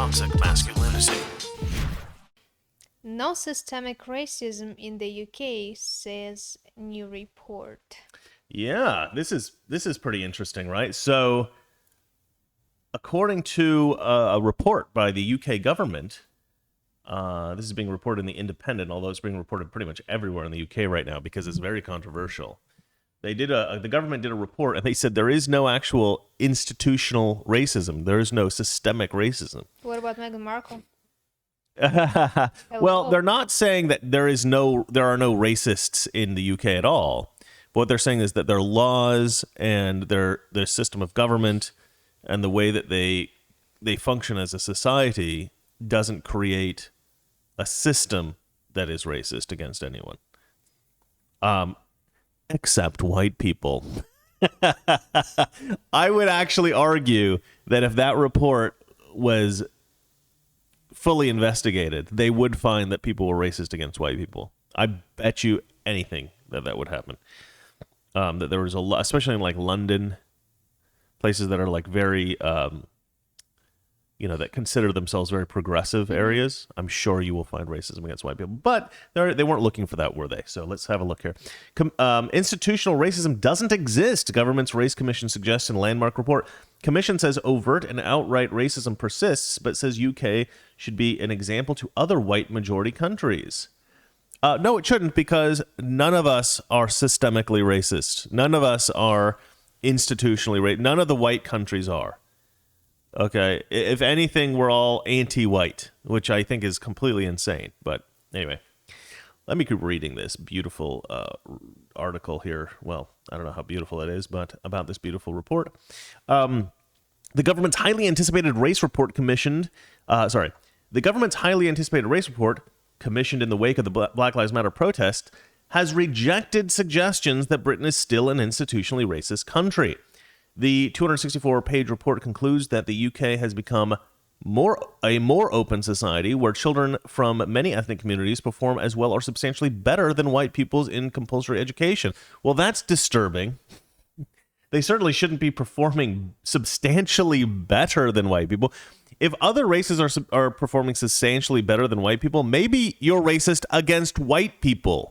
toxic masculinity. No systemic racism in the UK, says new report. Yeah, this is pretty interesting, right? So, according to a report by the UK government, this is being reported in the Independent, although it's being reported pretty much everywhere in the UK right now because it's very controversial. The government did a report, and they said there is no actual institutional racism. There is no systemic racism. What about Meghan Markle? Well, they're not saying that there are no racists in the UK at all. But what they're saying is that their laws and their system of government and the way that they function as a society doesn't create a system that is racist against anyone. Except white people. I would actually argue that if that report was fully investigated, they would find that people were racist against white people. I bet you anything that would happen. That there was a lot, especially in like London, places that are like very, that consider themselves very progressive areas. I'm sure you will find racism against white people, but they weren't looking for that, were they? So let's have a look here. Institutional racism doesn't exist, Government's Race Commission suggests in landmark report. Commission says overt and outright racism persists, but says UK should be an example to other white majority countries. No, it shouldn't, because none of us are systemically racist. None of us are institutionally racist. None of the white countries are. Okay, if anything, we're all anti-white, which I think is completely insane. But anyway, let me keep reading this beautiful article here. Well, I don't know how beautiful it is, but about this beautiful report. The government's highly anticipated race report commissioned in the wake of the Black Lives Matter protest has rejected suggestions that Britain is still an institutionally racist country. The 264-page report concludes that the UK has become a more open society where children from many ethnic communities perform as well or substantially better than white peoples in compulsory education. Well, that's disturbing. They certainly shouldn't be performing substantially better than white people. If other races are performing substantially better than white people, maybe you're racist against white people.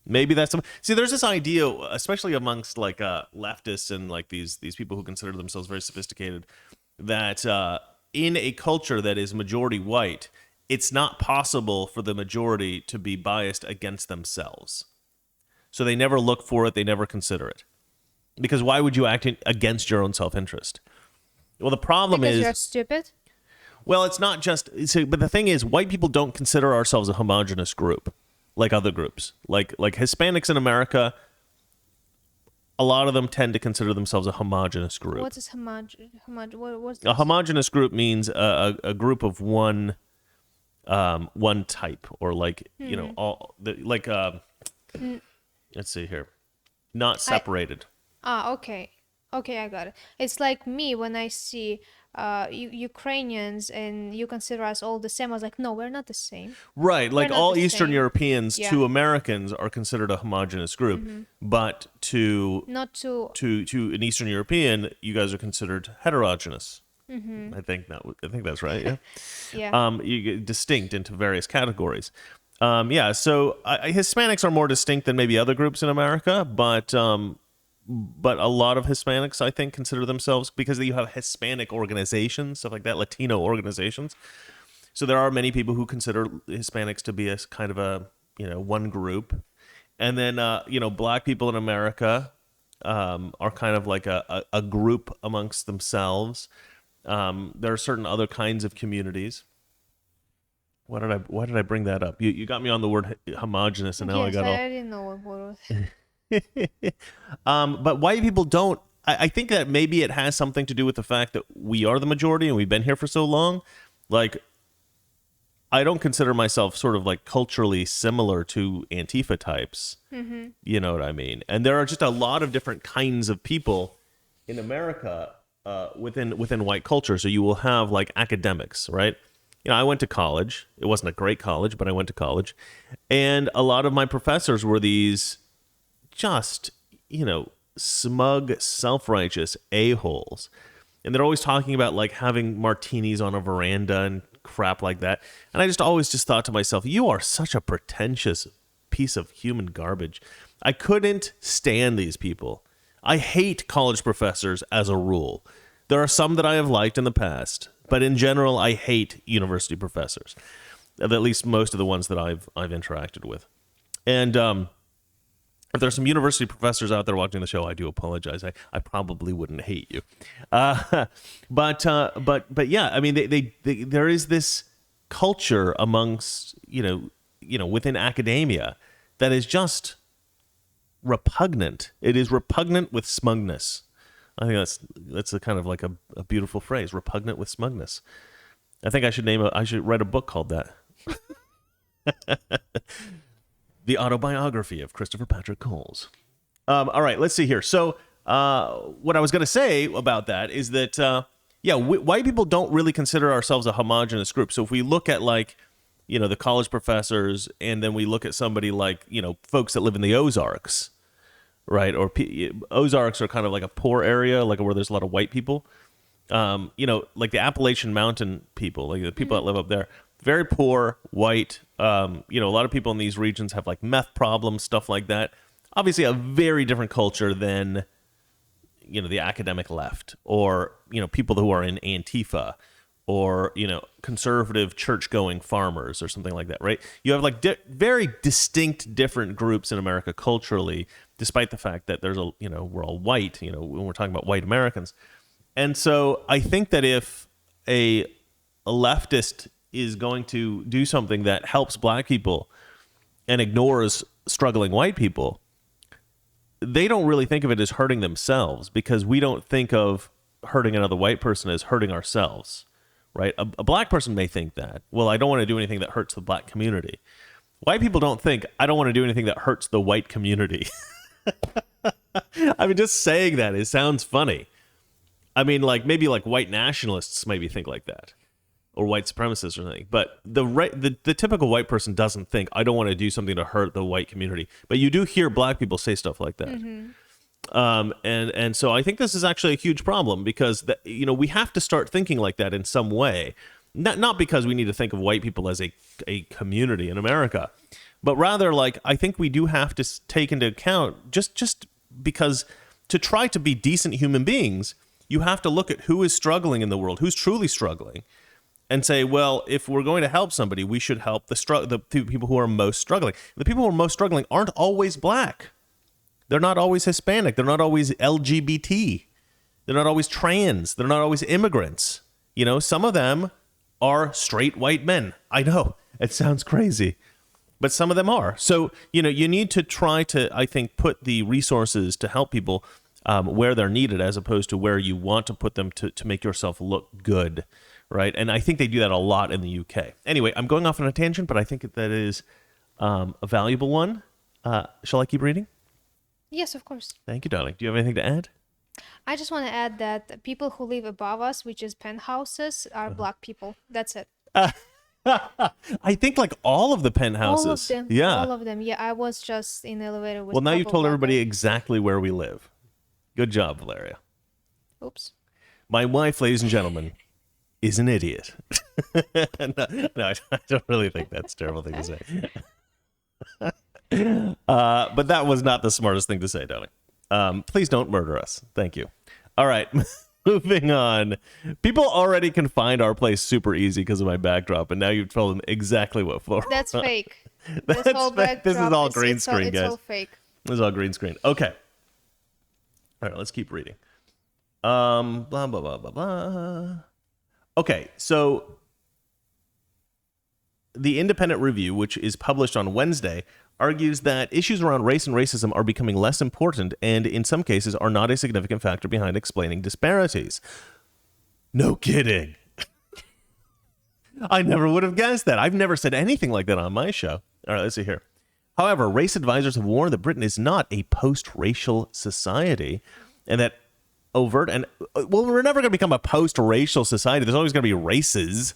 Maybe that's see. There's this idea, especially amongst like leftists and like these people who consider themselves very sophisticated, that in a culture that is majority white, it's not possible for the majority to be biased against themselves. So they never look for it. They never consider it. Because why would you act against your own self-interest? Well, the problem is you're stupid. Well, it's not just. But the thing is, white people don't consider ourselves a homogenous group like other groups. Like Hispanics in America, a lot of them tend to consider themselves a homogenous group. What is what's a homogenous group means a group of one type, or like let's see here, not separated. Okay, I got it. It's like me when I see Ukrainians and you consider us all the same. I was like, no, we're not the same. Right, like all Eastern same. Europeans Yeah. to Americans are considered a homogenous group, but Not to to an Eastern European, you guys are considered heterogeneous. I think that's right. Yeah. yeah. You get distinct into various categories. So Hispanics are more distinct than maybe other groups in America, but a lot of Hispanics, I think, consider themselves, because you have Hispanic organizations, stuff like that, Latino organizations. So there are many people who consider Hispanics to be a kind of a, one group. And then, black people in America are kind of like a group amongst themselves. There are certain other kinds of communities. Why did I bring that up? You got me on the word homogenous, and now yes, I got all... I didn't know what was. But white people don't. I think that maybe it has something to do with the fact that we are the majority and we've been here for so long. Like, I don't consider myself sort of like culturally similar to Antifa types. You know what I mean? And there are just a lot of different kinds of people in America within white culture. So you will have like academics, right? I went to college. It wasn't a great college, but I went to college. And a lot of my professors were these just, smug, self-righteous a-holes. And they're always talking about like having martinis on a veranda and crap like that. And I just always just thought to myself, you are such a pretentious piece of human garbage. I couldn't stand these people. I hate college professors as a rule. There are some that I have liked in the past, but in general, I hate university professors. At least most of the ones that I've interacted with. And if there's some university professors out there watching the show, I do apologize. I probably wouldn't hate you. But yeah, I mean, there is this culture amongst, within academia that is just repugnant. It is repugnant with smugness. I think that's a kind of like a beautiful phrase, repugnant with smugness. I think I should write a book called that. The autobiography of Christopher Patrick Coles. All right, let's see here. So what I was going to say about that is that, white people don't really consider ourselves a homogenous group. So if we look at like, the college professors, and then we look at somebody like, folks that live in the Ozarks, right? Or Ozarks are kind of like a poor area, like where there's a lot of white people. Like the Appalachian Mountain people, like the people that live up there, very poor, white. A lot of people in these regions have like meth problems, stuff like that. Obviously, a very different culture than, the academic left, or, people who are in Antifa, or, conservative church-going farmers or something like that, right? You have like very distinct different groups in America culturally, despite the fact that there's we're all white, when we're talking about white Americans. And so I think that if a leftist is going to do something that helps black people and ignores struggling white people, they don't really think of it as hurting themselves, because we don't think of hurting another white person as hurting ourselves, right? A black person may think that, well, I don't want to do anything that hurts the black community. White people don't think, I don't want to do anything that hurts the white community. I mean, just saying that, it sounds funny. I mean, like maybe like white nationalists maybe think like that, or white supremacists or something. But the typical white person doesn't think, I don't want to do something to hurt the white community. But you do hear black people say stuff like that. And so I think this is actually a huge problem, because we have to start thinking like that in some way. Not because we need to think of white people as a community in America, but rather like I think we do have to take into account just because to try to be decent human beings, you have to look at who is struggling in the world, who's truly struggling, and say, well, if we're going to help somebody, we should help the people who are most struggling. The people who are most struggling aren't always black. They're not always Hispanic. They're not always LGBT. They're not always trans. They're not always immigrants. Some of them are straight white men. I know, it sounds crazy, but some of them are. So, you need to try to, I think, put the resources to help people where they're needed, as opposed to where you want to put them to make yourself look good, right? And I think they do that a lot in the UK. Anyway, I'm going off on a tangent, but I think that is a valuable one. Shall I keep reading? Yes, of course. Thank you, darling. Do you have anything to add? I just want to add that people who live above us, which is penthouses, are black people. That's it. I think like all of the penthouses. All of them. Yeah. All of them. Yeah, I was just in the elevator with. Well, now you've couple told everybody black exactly where we live. Good job, Valeria. guys. Oops. My wife, ladies and gentlemen, is an idiot. No, I don't really think that's a terrible thing to say. But that was not the smartest thing to say, darling. Please don't murder us. Thank you. All right. Moving on. People already can find our place super easy because of my backdrop, and now you've told them exactly what floor. That's fake. That's This whole fake. This is backdrop all green screen, it's guys. all fake. This is all green screen. Okay. All right, let's keep reading. Blah, blah, blah, blah, blah. Okay, so the Independent Review, which is published on Wednesday, argues that issues around race and racism are becoming less important and, in some cases, are not a significant factor behind explaining disparities. No kidding. I never would have guessed that. I've never said anything like that on my show. All right, let's see here. However, race advisors have warned that Britain is not a post-racial society, and that overt and, well, we're never going to become a post-racial society. There's always going to be races.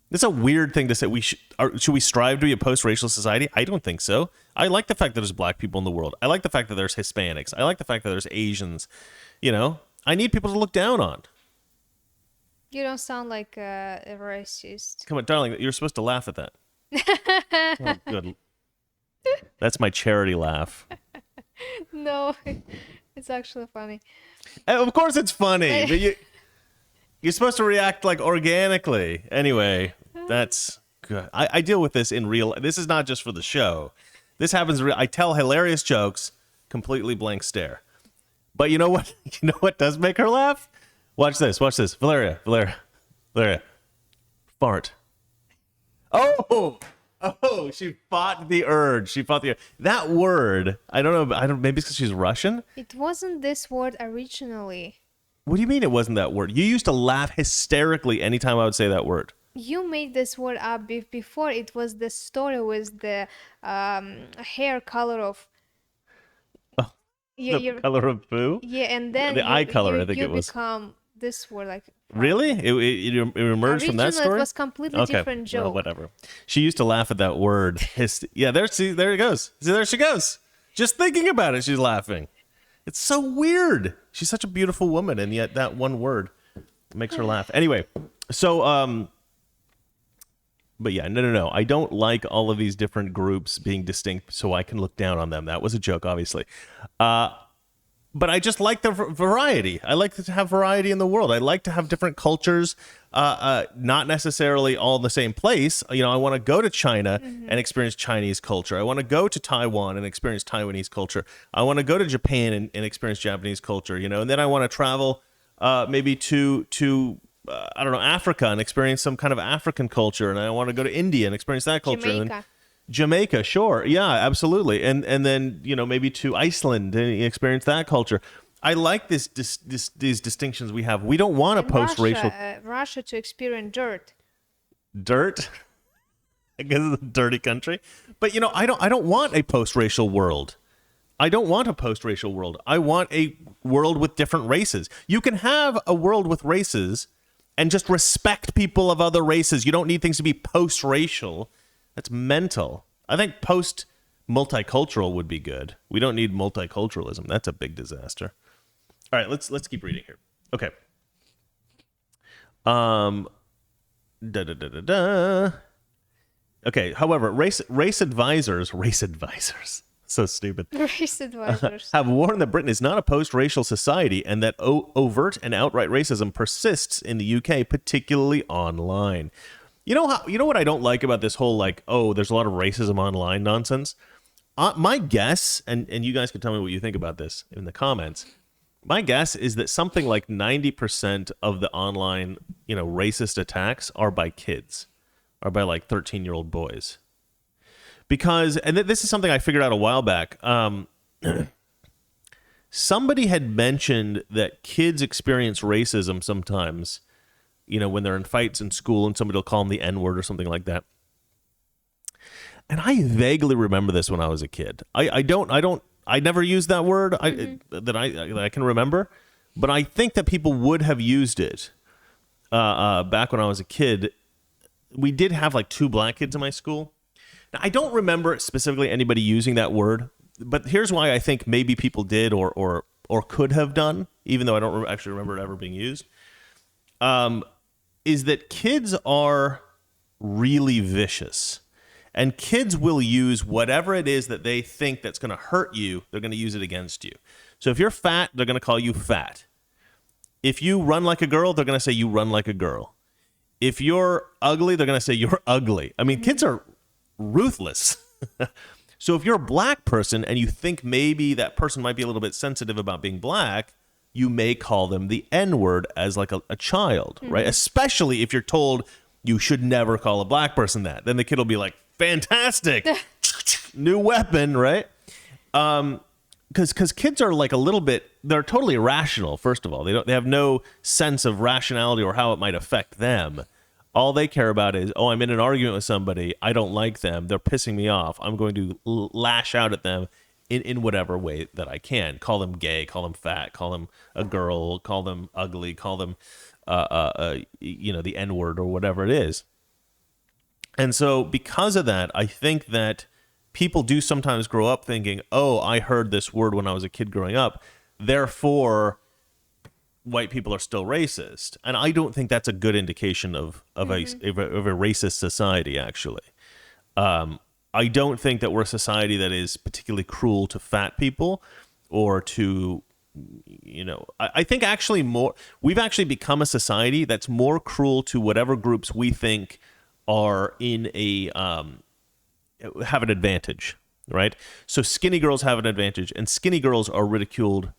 That's a weird thing to say. Should we strive to be a post-racial society? I don't think so. I like the fact that there's black people in the world. I like the fact that there's Hispanics. I like the fact that there's Asians. I need people to look down on. You don't sound like a racist. Come on, darling, you're supposed to laugh at that. Oh, good. That's my charity laugh. No, it's actually funny. Of course it's funny, but you're supposed to react like organically. Anyway, that's good. I deal with this in real. This is not just for the show. This happens. I tell hilarious jokes, completely blank stare. But you know what? You know what does make her laugh? Watch this. Watch this. Valeria. Fart. Oh. She fought the urge. That word. I don't know. Maybe it's because she's Russian. It wasn't this word originally. What do you mean it wasn't that word? You used to laugh hysterically anytime I would say that word. You made this word up before. It was the story with the hair color of. Oh, the color of poo? Yeah, and then the eye color, I think it was. You become this word like. Really? It emerged from that story? It was completely different joke. Well, whatever. She used to laugh at that word. Yeah, there it goes. See, there she goes. Just thinking about it, she's laughing. It's so weird. She's such a beautiful woman, and yet that one word makes her laugh. Anyway, so, but yeah, no. I don't like all of these different groups being distinct so I can look down on them. That was a joke, obviously. But I just like the variety. I like to have variety in the world. I like to have different cultures, not necessarily all in the same place. You know, I want to go to China and experience Chinese culture. I want to go to Taiwan and experience Taiwanese culture. I want to go to Japan and experience Japanese culture, you know, and then I want to travel maybe to I don't know, Africa and experience some kind of African culture. And I want to go to India and experience that culture. Jamaica, sure. Yeah, absolutely. And then, you know, maybe to Iceland and experience that culture. I like these distinctions we have. We don't want a post-racial... Russia to experience dirt. Dirt? I guess it's a dirty country. But, you know, I don't want a post-racial world. I don't want a post-racial world. I want a world with different races. You can have a world with races and just respect people of other races. You don't need things to be post-racial. That's mental. I think post-multicultural would be good. We don't need multiculturalism. That's a big disaster. All right, let's keep reading here. Okay. Okay, however, race advisors, so stupid. Race advisors have warned that Britain is not a post-racial society and that overt and outright racism persists in the UK, particularly online. You know what I don't like about this whole like, oh, there's a lot of racism online nonsense? My guess, and you guys can tell me what you think about this in the comments, my guess is that something like 90% of the online, you know, racist attacks are by kids, are by like 13-year-old boys. Because, and this is something I figured out a while back, somebody had mentioned that kids experience racism sometimes, you know, when they're in fights in school and somebody will call them the N-word or something like that. And I vaguely remember this when I was a kid. I never used that word that I can remember, but I think that people would have used it back when I was a kid. We did have like 2 black kids in my school. Now, I don't remember specifically anybody using that word, but here's why I think maybe people did or could have done, even though I don't actually remember it ever being used. Is that kids are really vicious, and kids will use whatever it is that they think that's going to hurt you. They're going to use it against you. So if you're fat, they're going to call you fat. If you run like a girl, they're going to say you run like a girl. If you're ugly, they're going to say you're ugly. I mean, kids are ruthless. So if you're a black person and you think maybe that person might be a little bit sensitive about being black, you may call them the N-word as like a child, right? Especially if you're told you should never call a black person that. Then the kid will be like, fantastic, new weapon, right? Because kids are like a little bit, they're totally irrational, first of all. They have no sense of rationality or how it might affect them. All they care about is, oh, I'm in an argument with somebody. I don't like them. They're pissing me off. I'm going to lash out at them in whatever way that I can. Call them gay, call them fat, call them a girl, call them ugly, call them, you know, the N-word or whatever it is. And so because of that, I think that people do sometimes grow up thinking, oh, I heard this word when I was a kid growing up. Therefore, white people are still racist, and I don't think that's a good indication of a racist society. Actually, I don't think that we're a society that is particularly cruel to fat people or to, I think actually we've actually become a society that's more cruel to whatever groups we think are in have an advantage, right? So skinny girls have an advantage, and skinny girls are ridiculed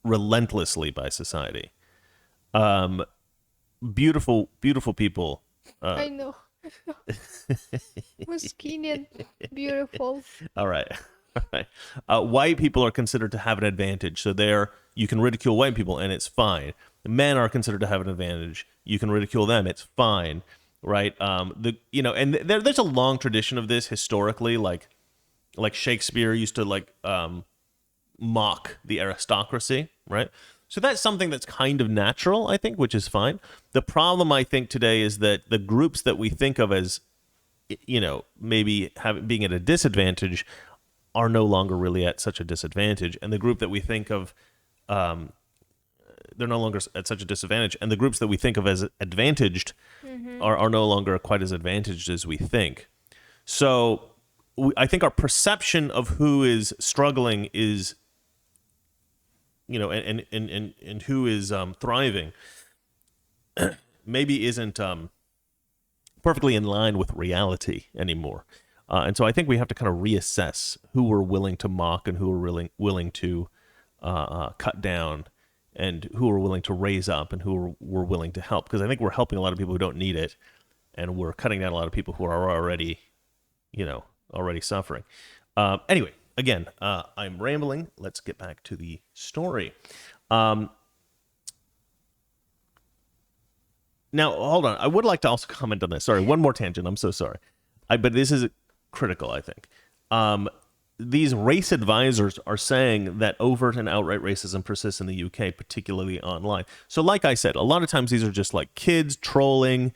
relentlessly by society. Beautiful, beautiful people. I know. Was skinny and beautiful. All right. All right. White people are considered to have an advantage. So you can ridicule white people and it's fine. Men are considered to have an advantage. You can ridicule them. It's fine. Right. And there's a long tradition of this historically, like Shakespeare used to mock the aristocracy. Right. So that's something that's kind of natural, I think, which is fine. The problem, I think, today is that the groups that we think of as, maybe being at a disadvantage are no longer really at such a disadvantage. And the group that we think of, they're no longer at such a disadvantage. And the groups that we think of as advantaged are no longer quite as advantaged as we think. So I think our perception of who is struggling is, and who is thriving maybe isn't perfectly in line with reality anymore. And so I think we have to kind of reassess who we're willing to mock and who we're willing to cut down and who we're willing to raise up and who we're willing to help. Because I think we're helping a lot of people who don't need it, and we're cutting down a lot of people who are already suffering. Anyway, again, I'm rambling. Let's get back to the story. Now, hold on. I would like to also comment on this. Sorry, one more tangent. I'm so sorry. But this is critical, I think. These race advisors are saying that overt and outright racism persists in the UK, particularly online. So like I said, a lot of times these are just like kids trolling.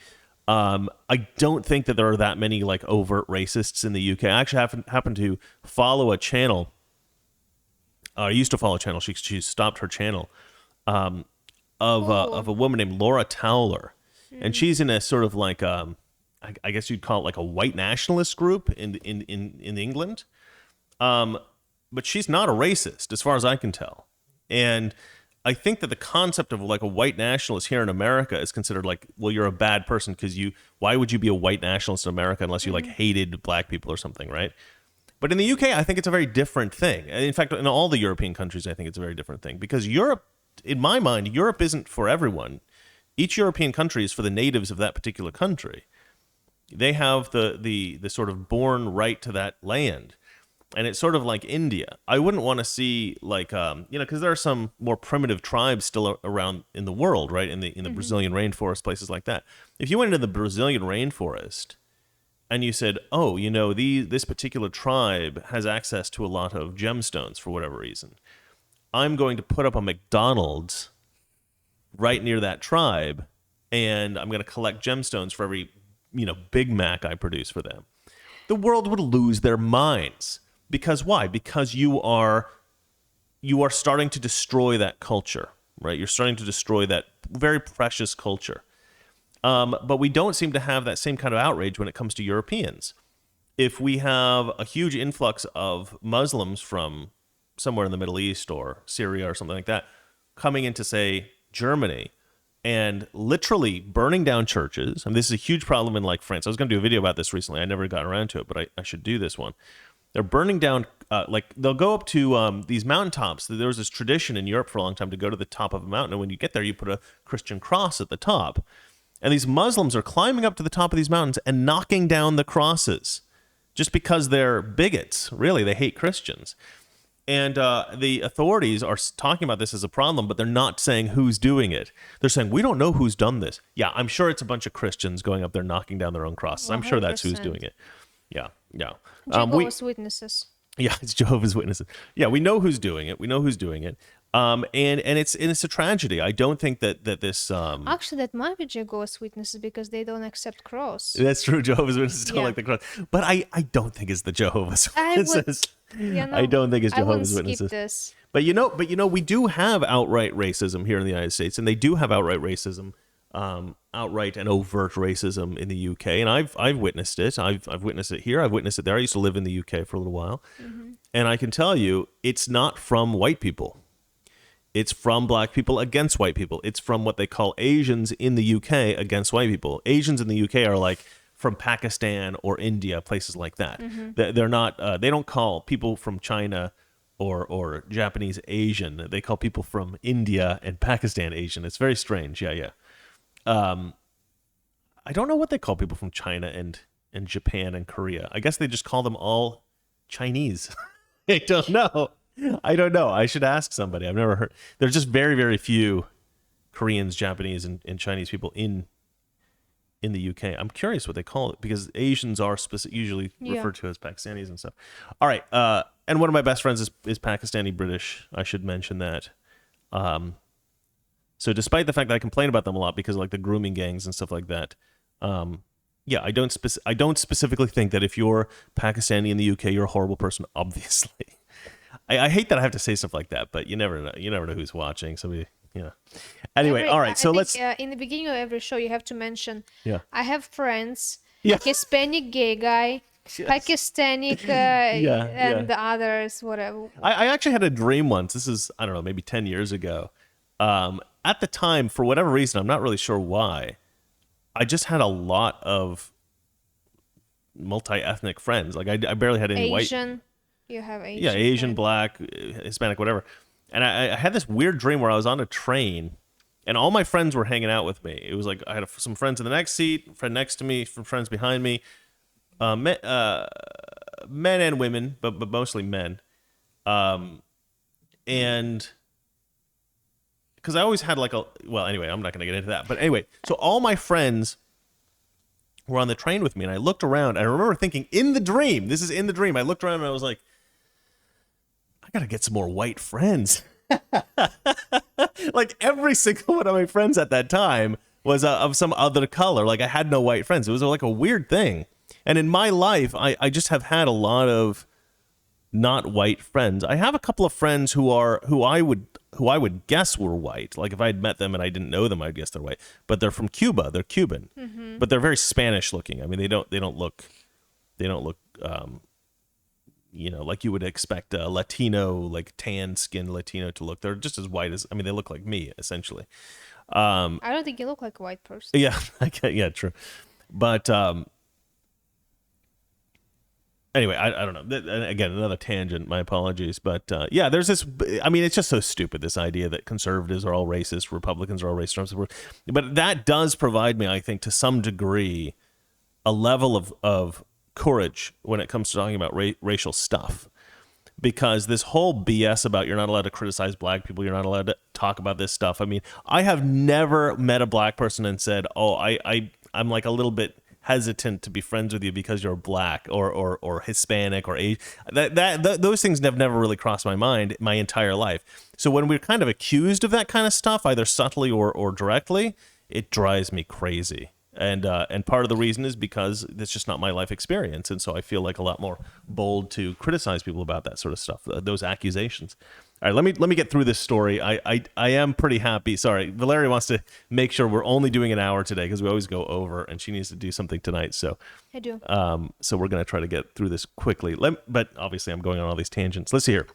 I don't think that there are that many like overt racists in the UK. I actually happen to follow a channel. I used to follow a channel. She stopped her channel of a woman named Laura Towler. And she's in a sort of like, I guess you'd call it like a white nationalist group in England. But she's not a racist, as far as I can tell. And I think that the concept of like a white nationalist here in America is considered like, well, you're a bad person because why would you be a white nationalist in America unless you like hated black people or something, right? But in the UK, I think it's a very different thing. And in fact, in all the European countries, I think it's a very different thing because Europe, in my mind, Europe isn't for everyone. Each European country is for the natives of that particular country. They have the sort of born right to that land. And it's sort of like India. I wouldn't want to see like, because there are some more primitive tribes still around in the world, right? In the Brazilian rainforest, places like that. If you went into the Brazilian rainforest and you said, oh, this particular tribe has access to a lot of gemstones for whatever reason, I'm going to put up a McDonald's right near that tribe, and I'm going to collect gemstones for every, Big Mac I produce for them. The world would lose their minds. Because why? Because you are starting to destroy that culture, right? You're starting to destroy that very precious culture. But we don't seem to have that same kind of outrage when it comes to Europeans. If we have a huge influx of Muslims from somewhere in the Middle East or Syria or something like that coming into, say, Germany and literally burning down churches, and this is a huge problem in like France. I was going to do a video about this recently. I never got around to it, but I should do this one. They're burning down, they'll go up to these mountaintops. There was this tradition in Europe for a long time to go to the top of a mountain, and when you get there, you put a Christian cross at the top. And these Muslims are climbing up to the top of these mountains and knocking down the crosses just because they're bigots. Really, they hate Christians. And the authorities are talking about this as a problem, but they're not saying who's doing it. They're saying, we don't know who's done this. Yeah, I'm sure it's a bunch of Christians going up there knocking down their own crosses. I'm sure that's who's doing it. Yeah. Jehovah's Witnesses. Yeah, it's Jehovah's Witnesses. Yeah, we know who's doing it. And it's a tragedy. I don't think that this. Actually, that might be Jehovah's Witnesses because they don't accept cross. That's true. Jehovah's Witnesses don't like the cross, but I don't think it's the Jehovah's Witnesses. Yeah, I no, don't think it's I wouldn't Jehovah's skip Witnesses. this. But we do have outright racism here in the United States, and they do have outright racism, outright and overt racism in the UK, and I've witnessed it. I've witnessed it here. I've witnessed it there. I used to live in the UK for a little while, and I can tell you, it's not from white people. It's from black people against white people. It's from what they call Asians in the UK against white people. Asians in the UK are like from Pakistan or India, places like that. They're not. They don't call people from China or Japanese Asian. They call people from India and Pakistan Asian. It's very strange. Yeah, yeah. I don't know what they call people from China and Japan and Korea. I guess they just call them all Chinese. I don't know. I don't know. I should ask somebody. I've never heard. There's just very, very few Koreans, Japanese, and Chinese people in the UK. I'm curious what they call it because Asians are usually referred to as Pakistanis and stuff. All right. And one of my best friends is Pakistani British. I should mention that. So despite the fact that I complain about them a lot because of like the grooming gangs and stuff like that, yeah, I don't specifically think that if you're Pakistani in the UK, you're a horrible person. Obviously, I hate that I have to say stuff like that, but you never know. You never know who's watching. So Anyway, all right. So let's. In the beginning of every show, you have to mention. Yeah. I have friends. Yeah. Hispanic gay guy, Yes. Pakistani, and the others, whatever. I actually had a dream once. This is, I don't know, maybe 10 years ago. At the time, for whatever reason, I'm not really sure why, I just had a lot of multi-ethnic friends. Like, I barely had any Asian. white. You have Asian. Yeah, Asian, friends. black, Hispanic, whatever. And I had this weird dream where I was on a train, and all my friends were hanging out with me. It was like I had some friends in the next seat, friend next to me, some friends behind me, men and women, but mostly men. And because I always had like anyway, I'm not going to get into that. But anyway, so all my friends were on the train with me, and I looked around. And I remember thinking in the dream, this is in the dream, I looked around and I was like, I got to get some more white friends. Like every single one of my friends at that time was of some other color. Like I had no white friends. It was like a weird thing. And in my life, I just have had a lot of not white friends. I have a couple of friends who I would guess were white. Like if I had met them and I didn't know them, I'd guess they're white. But they're from Cuba. They're Cuban. But they're very Spanish looking. I mean, they don't look like you would expect a Latino, like tan skinned Latino to look. They're just as white as, I mean, they look like me essentially. I don't think you look like a white person. Yeah, yeah, true. But anyway, I don't know. Again, another tangent. My apologies. But yeah, there's this. I mean, it's just so stupid, this idea that conservatives are all racist, Republicans are all racist, Trump supporters. But that does provide me, I think, to some degree, a level of courage when it comes to talking about racial stuff. Because this whole BS about you're not allowed to criticize black people, you're not allowed to talk about this stuff. I mean, I have never met a black person and said, "Oh, I'm like a little bit hesitant to be friends with you because you're black or Hispanic or Asian." Those things have never really crossed my mind my entire life. So when we're kind of accused of that kind of stuff, either subtly or directly, it drives me crazy. And part of the reason is because it's just not my life experience, and so I feel like a lot more bold to criticize people about that sort of stuff, those accusations. All right, let me get through this story. I am pretty happy. Sorry, Valeria wants to make sure we're only doing an hour today because we always go over, and she needs to do something tonight. So I do. So we're going to try to get through this quickly. But obviously, I'm going on all these tangents. Let's see here.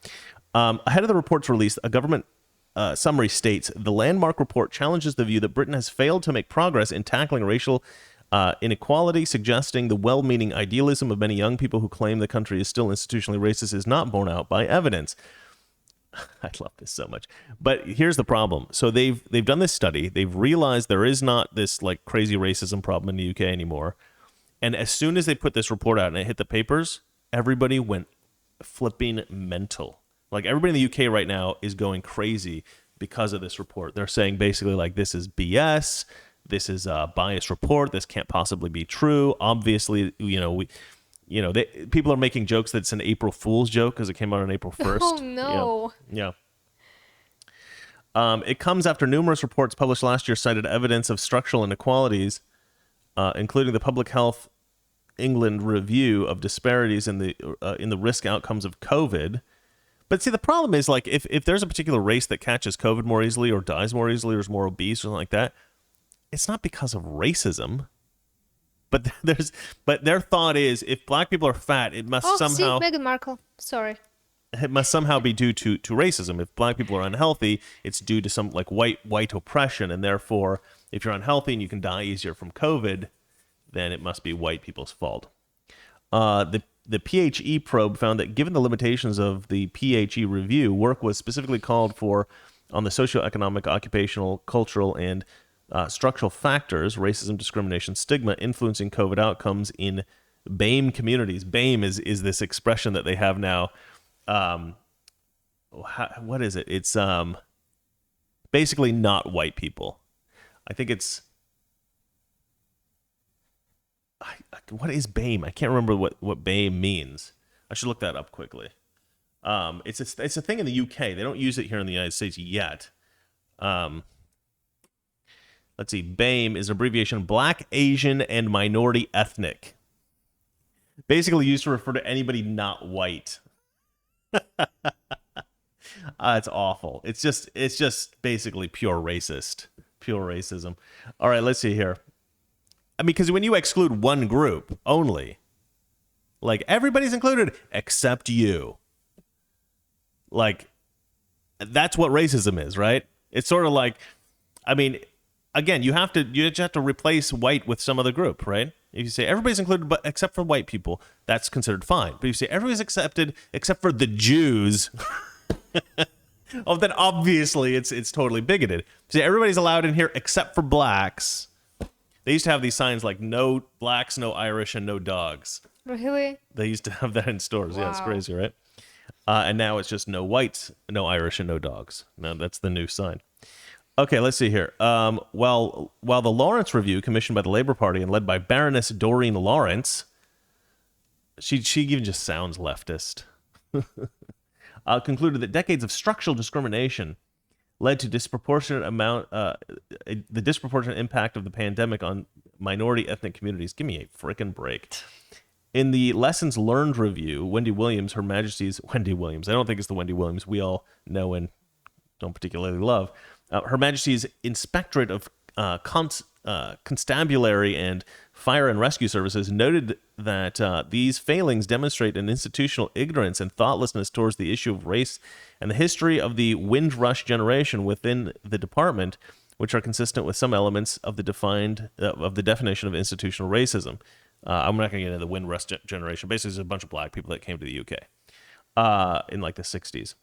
Ahead of the report's release, a government summary states the landmark report challenges the view that Britain has failed to make progress in tackling racial inequality, suggesting the well-meaning idealism of many young people who claim the country is still institutionally racist is not borne out by evidence. I love this so much. But here's the problem. So they've done this study. They've realized there is not this like crazy racism problem in the UK anymore. And as soon as they put this report out and it hit the papers, everybody went flipping mental. Like everybody in the UK right now is going crazy because of this report. They're saying basically like this is BS. This is a biased report. This can't possibly be true. Obviously, people are making jokes that it's an April Fool's joke because it came out on April 1st. Oh no. Yeah. It comes after numerous reports published last year cited evidence of structural inequalities, including the public health England review of disparities in the risk outcomes of COVID. But see, the problem is like if there's a particular race that catches COVID more easily or dies more easily or is more obese or something like that, it's not because of racism. But their thought is if black people are fat, Oh, see, Meghan Markle. Sorry. it must somehow be due to racism. If black people are unhealthy, it's due to some like white oppression, and therefore, if you're unhealthy and you can die easier from COVID, then it must be white people's fault. The PHE probe found that given the limitations of the PHE review, work was specifically called for on the socioeconomic, occupational, cultural, and structural factors, racism, discrimination, stigma influencing COVID outcomes in BAME communities. BAME is this expression that they have now. What is it? It's basically not white people. I think it's what is BAME? I can't remember what BAME means. I should look that up quickly. It's a thing in the UK. They don't use it here in the United States yet. Let's see. BAME is an abbreviation of Black, Asian, and Minority Ethnic. Basically used to refer to anybody not white. It's awful. It's just basically pure racism. All right, let's see here. I mean, because when you exclude one group only, like everybody's included except you, like that's what racism is, right? It's sort of like, I mean, again, you have to replace white with some other group, right? If you say everybody's included but except for white people, that's considered fine. But if you say everybody's accepted except for the Jews, oh, then obviously it's totally bigoted. Say everybody's allowed in here except for blacks. They used to have these signs like no blacks, no Irish, and no dogs. Really? They used to have that in stores. Wow. Yeah, it's crazy, right? And now it's just no whites, no Irish, and no dogs. Now that's the new sign. Okay, let's see here. While the Lawrence Review, commissioned by the Labour Party and led by Baroness Doreen Lawrence, she even just sounds leftist, concluded that decades of structural discrimination led to the disproportionate impact of the pandemic on minority ethnic communities. Give me a frickin' break. In the Lessons Learned review, Wendy Williams, Her Majesty's Wendy Williams, I don't think it's the Wendy Williams we all know and don't particularly love, Her Majesty's Inspectorate of Constabulary and Fire and Rescue Services noted that these failings demonstrate an institutional ignorance and thoughtlessness towards the issue of race and the history of the Windrush generation within the department, which are consistent with some elements of the definition of institutional racism. I'm not going to get into the Windrush generation. Basically, it's a bunch of black people that came to the UK in like the 60s.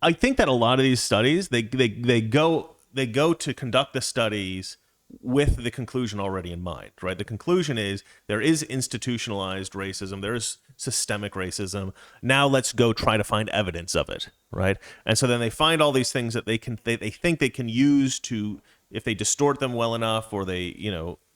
I think that a lot of these studies they go to conduct the studies with the conclusion already in mind, right? The conclusion is there is institutionalized racism, there is systemic racism. Now let's go try to find evidence of it, right? And so then they find all these things that they think they can use to, if they distort them well enough or they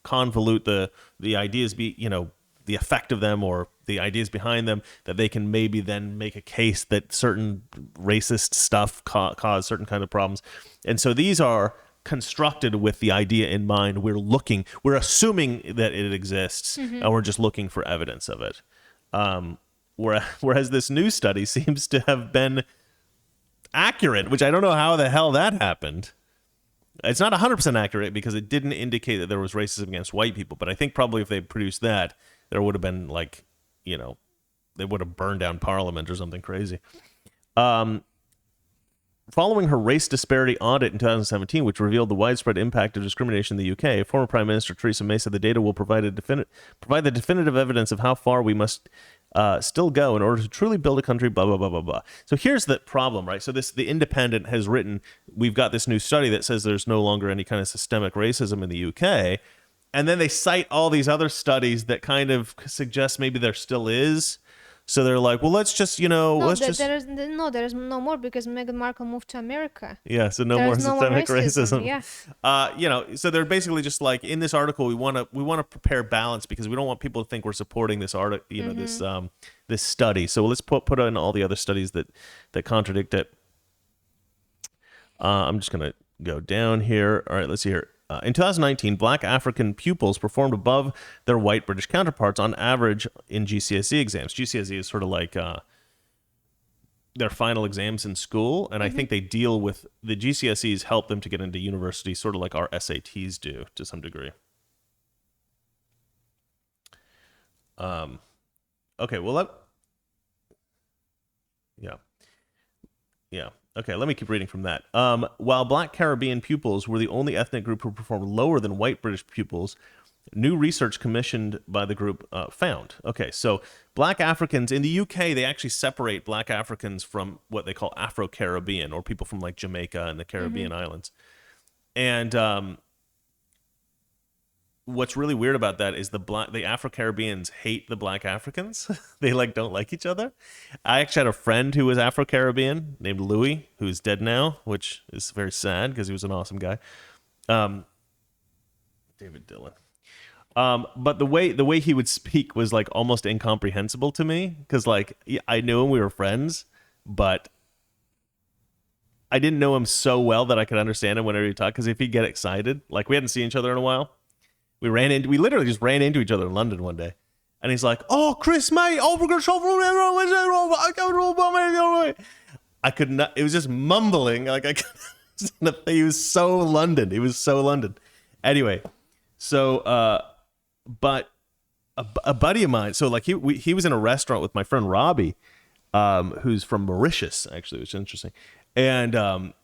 convolute the ideas, the effect of them or the ideas behind them, that they can maybe then make a case that certain racist stuff cause certain kind of problems. And so these are constructed with the idea in mind. We're assuming that it exists, and we're just looking for evidence of it. Whereas this new study seems to have been accurate, which I don't know how the hell that happened. It's not 100% accurate because it didn't indicate that there was racism against white people, but I think probably if they produced that, there would have been they would have burned down Parliament or something crazy. Following her race disparity audit in 2017, which revealed the widespread impact of discrimination in the UK, former Prime Minister Theresa May said the data will provide the definitive evidence of how far we must still go in order to truly build a country, blah, blah, blah, blah, blah. So here's the problem, right? So the Independent has written, we've got this new study that says there's no longer any kind of systemic racism in the UK. And then they cite all these other studies that kind of suggest maybe there still is. So they're like, well, let's just, there is no more because Meghan Markle moved to America. Yeah, so no more systemic racism. Yeah. So they're basically just like, in this article, we want to prepare balance because we don't want people to think we're supporting this this study. So let's put in all the other studies that contradict it. I'm just gonna go down here. All right, let's see here. In 2019, black African pupils performed above their white British counterparts on average in GCSE exams. GCSE is sort of like their final exams in school, and I think they deal with the GCSEs help them to get into university, sort of like our SATs do to some degree. Okay, well, yeah. Okay, let me keep reading from that. While black Caribbean pupils were the only ethnic group who performed lower than white British pupils, new research commissioned by the group found. Okay, so black Africans in the UK, they actually separate black Africans from what they call Afro-Caribbean, or people from like Jamaica and the Caribbean islands. And what's really weird about that is the Afro-Caribbeans hate the black Africans. They like don't like each other. I actually had a friend who was Afro-Caribbean named Louis, who's dead now, which is very sad because he was an awesome guy. David Dillon. But the way he would speak was like almost incomprehensible to me, because like I knew him, we were friends, but I didn't know him so well that I could understand him whenever he talked. Because if he'd get excited, like we hadn't seen each other in a while, we literally just ran into each other in London one day, and he's like, "Oh, Chris, mate, I could not. It was just mumbling, like I could. He was so London. He was so London. Anyway, so but a buddy of mine, so like he was in a restaurant with my friend Robbie, who's from Mauritius, actually, which is interesting. And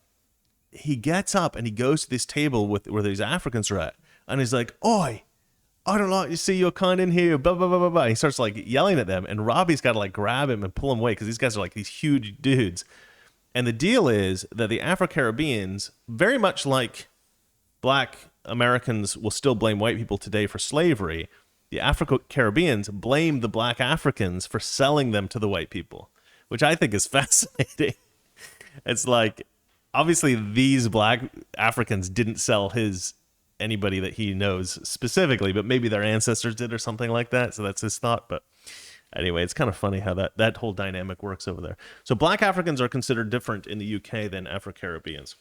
he gets up and he goes to this table where these Africans are at, and he's like, "Oi, I don't like to see your kind in here, blah, blah, blah, blah, blah." He starts like yelling at them, and Robbie's got to like grab him and pull him away because these guys are like these huge dudes. And the deal is that the Afro-Caribbeans, very much like black Americans will still blame white people today for slavery, the Afro-Caribbeans blame the black Africans for selling them to the white people, which I think is fascinating. It's like, obviously these black Africans didn't sell anybody that he knows specifically, but maybe their ancestors did or something like that. So that's his thought. But anyway, it's kind of funny how that whole dynamic works over there. So black Africans are considered different in the UK than Afro-Caribbeans.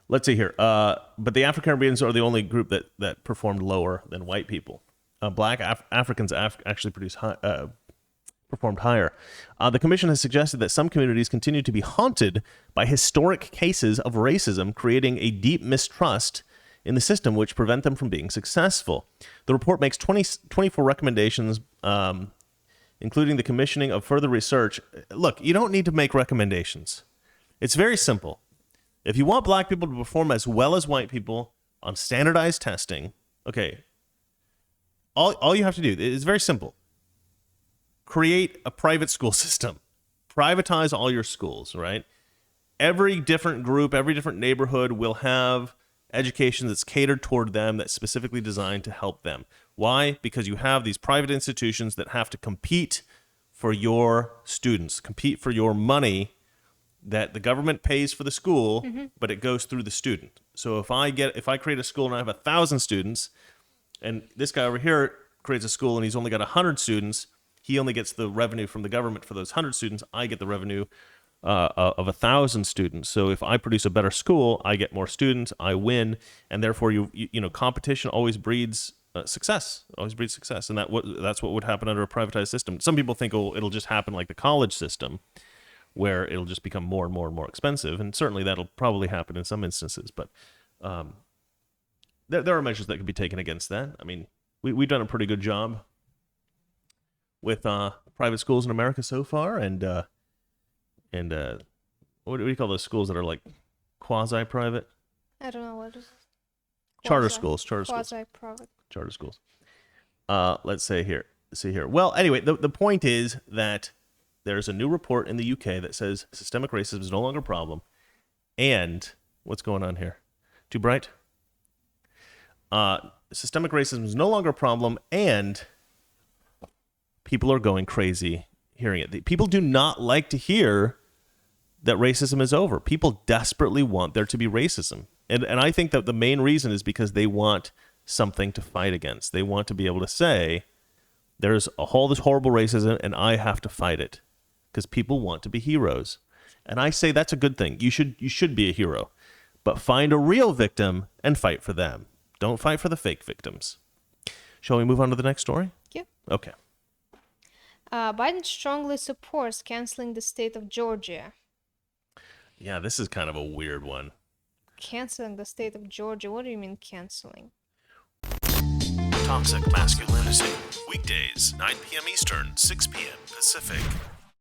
Let's see here. But the Afro-Caribbeans are the only group that performed lower than white people. Black Africans actually performed higher. The commission has suggested that some communities continue to be haunted by historic cases of racism, creating a deep mistrust in the system which prevent them from being successful. The report makes 24 recommendations, including the commissioning of further research. Look, you don't need to make recommendations. It's very simple. If you want black people to perform as well as white people on standardized testing, okay, all you have to do is very simple. Create a private school system. Privatize all your schools, right? Every different group, every different neighborhood will have education that's catered toward them, that's specifically designed to help them. Why? Because you have these private institutions that have to compete for your students, compete for your money that the government pays for the school, but it goes through the student. So if I create a school and I have 1,000 students, and this guy over here creates a school and he's only got 100 students, he only gets the revenue from the government for those 100 students. I get the revenue of 1,000 students. So if I produce a better school, I get more students, I win, and therefore you know competition always breeds success. Always breeds success, and that's what would happen under a privatized system. Some people think it'll just happen like the college system, where it'll just become more and more and more expensive, and certainly that'll probably happen in some instances. But there are measures that can be taken against that. I mean, we've done a pretty good job with private schools in America so far, and what do you call those schools that are like quasi-private? I don't know what is Charter schools. quasi-private. Charter schools. Let's see here. Well, anyway, the point is that there's a new report in the UK that says systemic racism is no longer a problem. And what's going on here? Too bright? Systemic racism is no longer a problem, and people are going crazy hearing it. People do not like to hear that racism is over. People desperately want there to be racism. And I think that the main reason is because they want something to fight against. They want to be able to say, there's all this horrible racism, and I have to fight it. Because people want to be heroes. And I say that's a good thing. You should be a hero. but find a real victim and fight for them. Don't fight for the fake victims. Shall we move on to the next story? Yeah. Okay. Biden strongly supports canceling the state of Georgia. Yeah, this is kind of a weird one. Canceling the state of Georgia? What do you mean canceling? Toxic Masculinity. Weekdays, 9 p.m. Eastern, 6 p.m. Pacific.